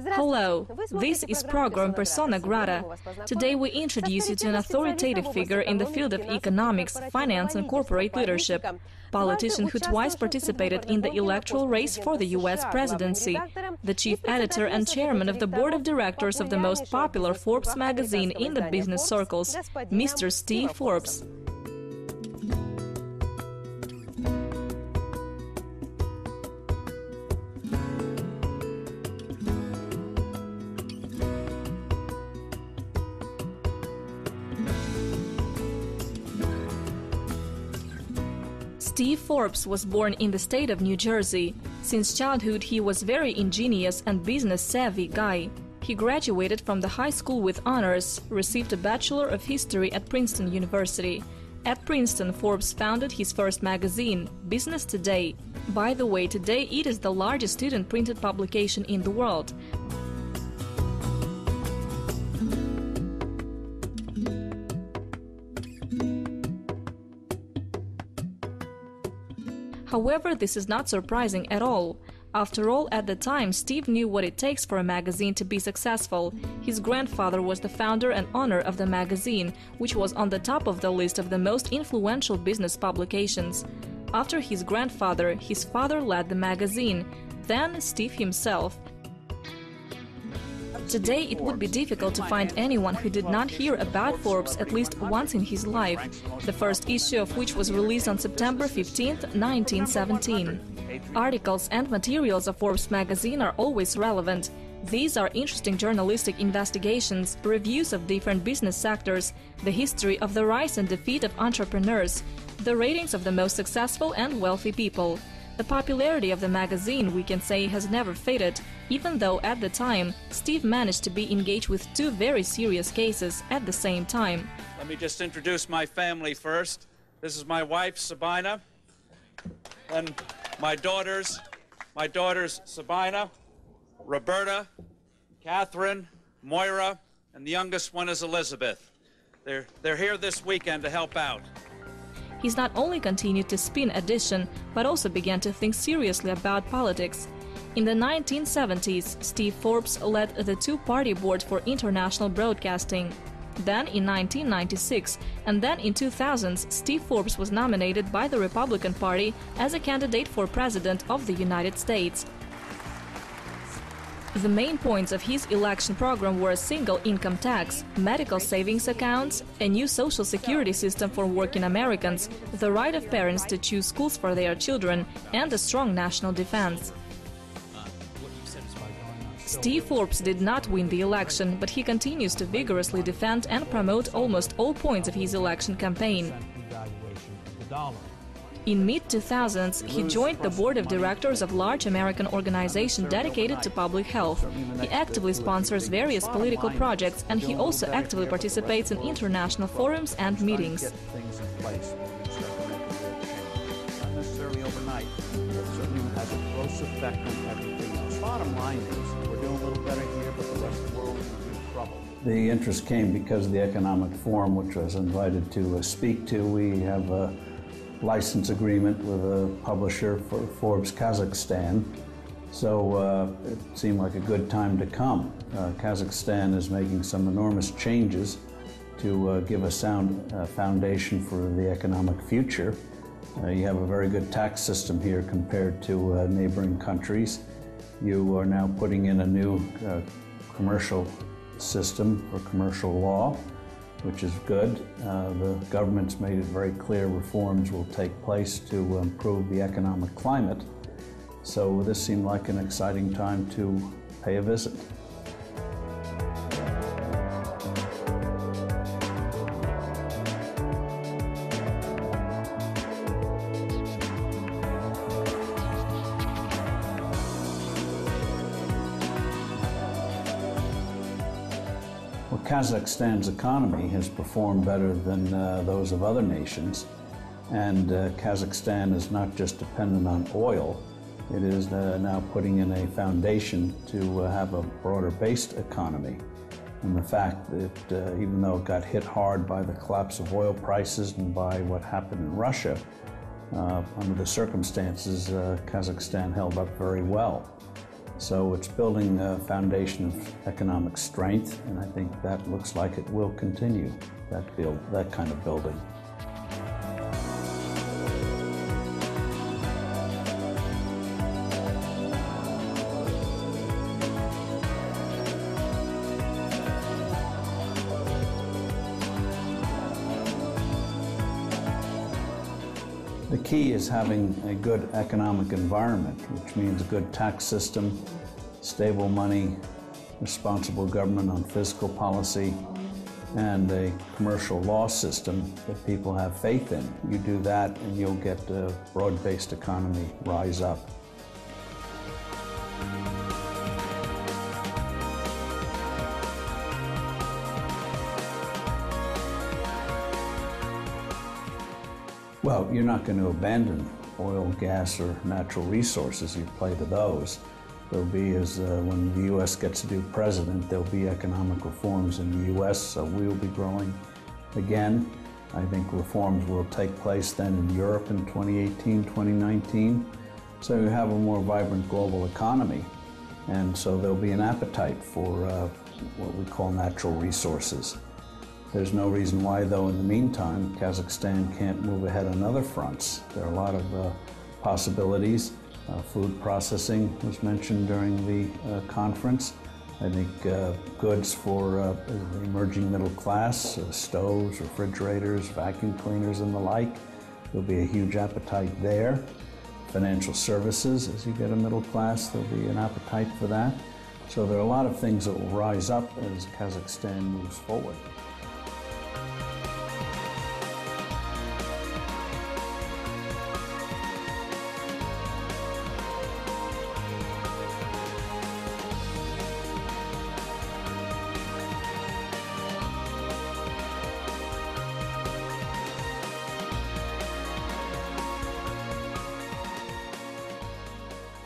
Hello, this is program Persona Grata. Today we introduce you to an authoritative figure in the field of economics, finance and corporate leadership, politician who twice participated in the electoral race for the U.S. presidency, the chief editor and chairman of the board of directors of the most popular Forbes magazine in the business circles, Mr. Steve Forbes. Steve Forbes was born in the state of New Jersey. Since childhood, he was very ingenious and business-savvy guy. He graduated from the high school with honors, received a Bachelor of History at Princeton University. At Princeton, Forbes founded his first magazine, Business Today. By the way, today it is the largest student-printed publication in the world. However, this is not surprising at all. After all, at the time, Steve knew what it takes for a magazine to be successful. His grandfather was the founder and owner of the magazine, which was on the top of the list of the most influential business publications. After his grandfather, his father led the magazine, then Steve himself. Today, it would be difficult to find anyone who did not hear about Forbes at least once in his life, the first issue of which was released on September 15, 1917. Articles and materials of Forbes magazine are always relevant. These are interesting journalistic investigations, reviews of different business sectors, the history of the rise and defeat of entrepreneurs, the ratings of the most successful and wealthy people. The popularity of the magazine, we can say, has never faded, even though at the time, Steve managed to be engaged with two very serious cases at the same time. Let me just introduce my family first. This is my wife, Sabina, and my daughters, Sabina, Roberta, Catherine, Moira, and the youngest one is Elizabeth. They're here this weekend to help out. He's not only continued to spin edition, but also began to think seriously about politics. In the 1970s, Steve Forbes led the two-party board for international broadcasting. Then in 1996 and then in 2000s, Steve Forbes was nominated by the Republican Party as a candidate for President of the United States. The main points of his election program were a single income tax, medical savings accounts, a new social security system for working Americans, the right of parents to choose schools for their children, and a strong national defense. Steve Forbes did not win the election, but he continues to vigorously defend and promote almost all points of his election campaign. In mid-2000s, he joined the board of directors of a large American organization dedicated to public health. He actively sponsors various political projects, and he also actively participates in international forums and meetings. Bottom line is, we're doing a little better here, but the rest of the world is in trouble. The interest came because of the Economic Forum, which I was invited to speak to. We have a license agreement with a publisher for Forbes Kazakhstan, so it seemed like a good time to come. Kazakhstan is making some enormous changes to give a sound foundation for the economic future. You have a very good tax system here compared to neighboring countries. You are now putting in a new commercial system for commercial law, which is good. The government's made it very clear reforms will take place to improve the economic climate. So this seemed like an exciting time to pay a visit. Kazakhstan's economy has performed better than those of other nations, and Kazakhstan is not just dependent on oil, it is now putting in a foundation to have a broader-based economy. And the fact that even though it got hit hard by the collapse of oil prices and by what happened in Russia, under the circumstances, Kazakhstan held up very well. So it's building a foundation of economic strength, and I think that looks like it will continue, that kind of building. The key is having a good economic environment, which means a good tax system, stable money, responsible government on fiscal policy, and a commercial law system that people have faith in. You do that and you'll get a broad-based economy rise up. Well, you're not going to abandon oil, gas, or natural resources. You play to those. There'll be, when the U.S. gets a new president, there'll be economic reforms in the U.S., so we will be growing again. I think reforms will take place then in Europe in 2018, 2019. So you have a more vibrant global economy. And so there'll be an appetite for what we call natural resources. There's no reason why, though, in the meantime, Kazakhstan can't move ahead on other fronts. There are a lot of possibilities. Food processing was mentioned during the conference. I think goods for the emerging middle class, stoves, refrigerators, vacuum cleaners, and the like. There'll be a huge appetite there. Financial services, as you get a middle class, there'll be an appetite for that. So there are a lot of things that will rise up as Kazakhstan moves forward.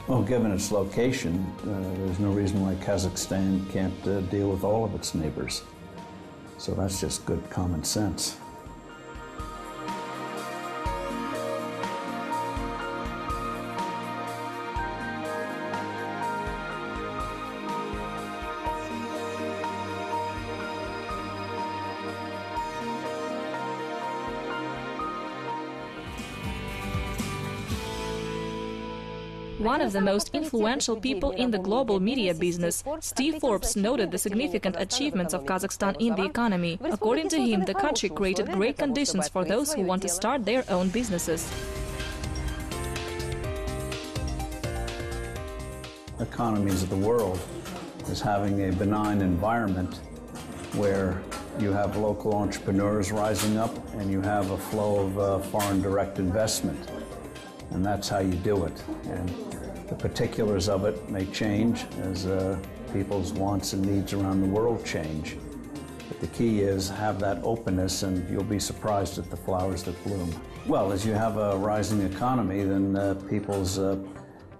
Well, given its location, there's no reason why Kazakhstan can't deal with all of its neighbors. So that's just good common sense. One of the most influential people in the global media business, Steve Forbes noted the significant achievements of Kazakhstan in the economy. According to him, the country created great conditions for those who want to start their own businesses. Economies of the world is having a benign environment where you have local entrepreneurs rising up and you have a flow of foreign direct investment. And that's how you do it. And the particulars of it may change as people's wants and needs around the world change. But the key is have that openness and you'll be surprised at the flowers that bloom. Well, as you have a rising economy, then people's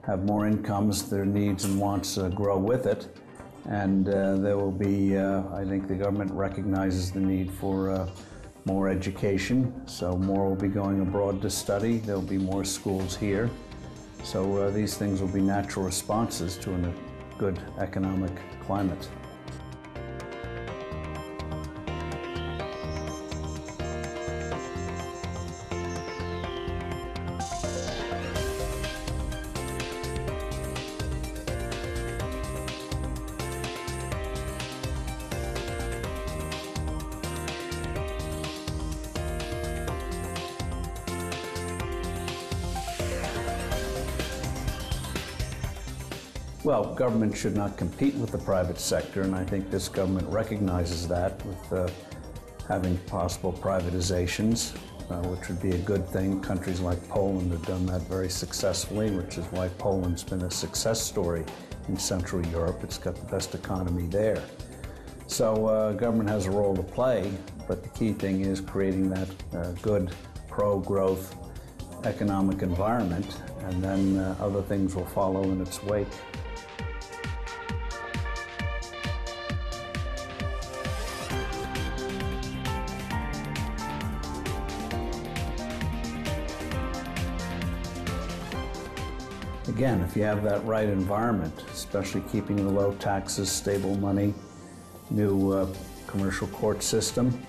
have more incomes, their needs and wants grow with it. And there will be, I think the government recognizes the need for more education, so more will be going abroad to study. There'll be more schools here. So these things will be natural responses to a good economic climate. Well, government should not compete with the private sector, and I think this government recognizes that with having possible privatizations, which would be a good thing. Countries like Poland have done that very successfully, which is why Poland's been a success story in Central Europe. It's got the best economy there. So government has a role to play, but the key thing is creating that good pro-growth economic environment, and then other things will follow in its wake. Again, if you have that right environment, especially keeping the low taxes, stable money, new commercial court system,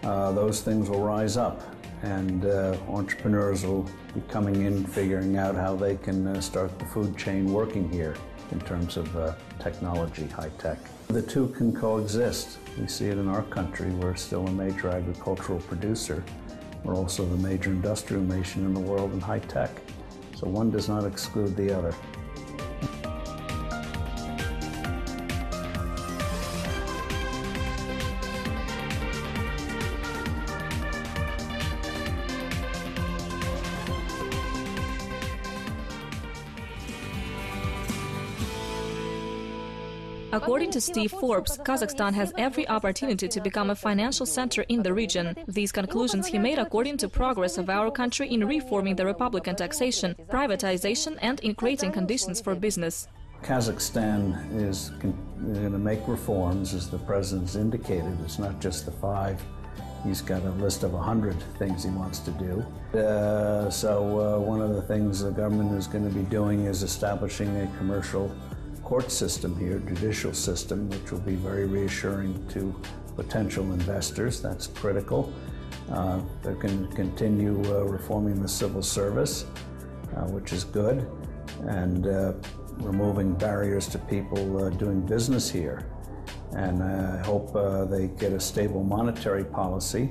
those things will rise up, and entrepreneurs will be coming in, figuring out how they can start the food chain working here in terms of technology, high tech. The two can coexist. We see it in our country. We're still a major agricultural producer. We're also the major industrial nation in the world in high tech. So one does not exclude the other. According to Steve Forbes, Kazakhstan has every opportunity to become a financial center in the region. These conclusions he made according to progress of our country in reforming the republican taxation, privatization, and in creating conditions for business. Kazakhstan is going to make reforms, as the president's indicated. It's not just the 5. He's got a list of 100 things he wants to do. One of the things the government is going to be doing is establishing a commercial court system here, judicial system, which will be very reassuring to potential investors. That's critical. They're going to continue reforming the civil service, which is good, and removing barriers to people doing business here. And I hope they get a stable monetary policy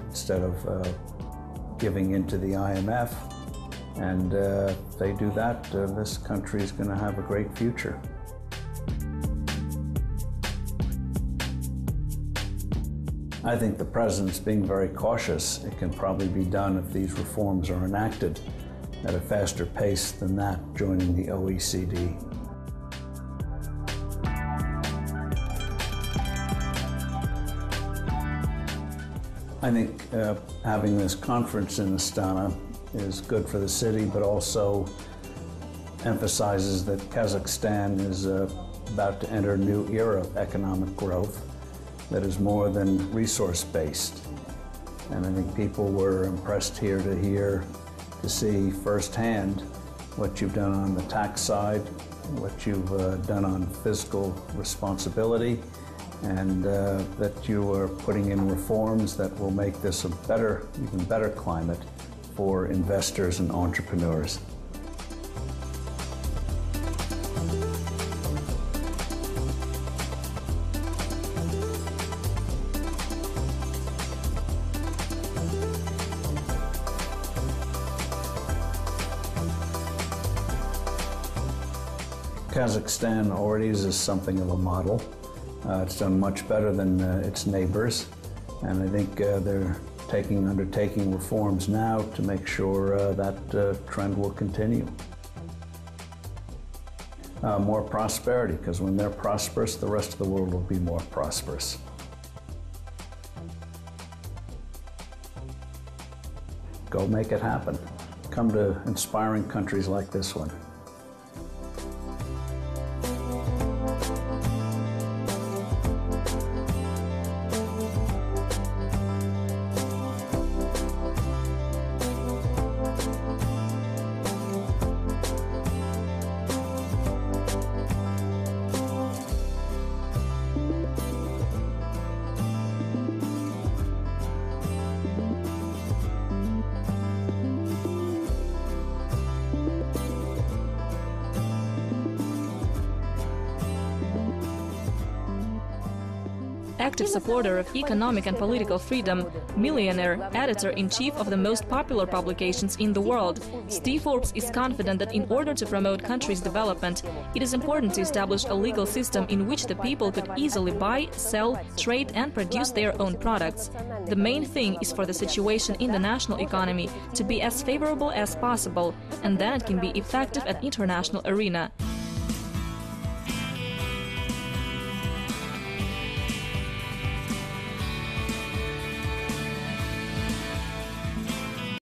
instead of giving into the IMF. And if they do that, this country is going to have a great future. I think the president's being very cautious. It can probably be done if these reforms are enacted at a faster pace than that, joining the OECD. I think having this conference in Astana is good for the city, but also emphasizes that Kazakhstan is about to enter a new era of economic growth that is more than resource-based. And I think people were impressed here to see firsthand what you've done on the tax side, what you've done on fiscal responsibility, and that you are putting in reforms that will make this a better, even better climate for investors and entrepreneurs. Kazakhstan already is something of a model. It's done much better than its neighbors, and I think they're undertaking reforms now to make sure that trend will continue. More prosperity, because when they're prosperous, the rest of the world will be more prosperous. Go make it happen. Come to inspiring countries like this one. Active supporter of economic and political freedom, millionaire, editor-in-chief of the most popular publications in the world, Steve Forbes is confident that in order to promote country's development, it is important to establish a legal system in which the people could easily buy, sell, trade and produce their own products. The main thing is for the situation in the national economy to be as favorable as possible, and then it can be effective at international arena.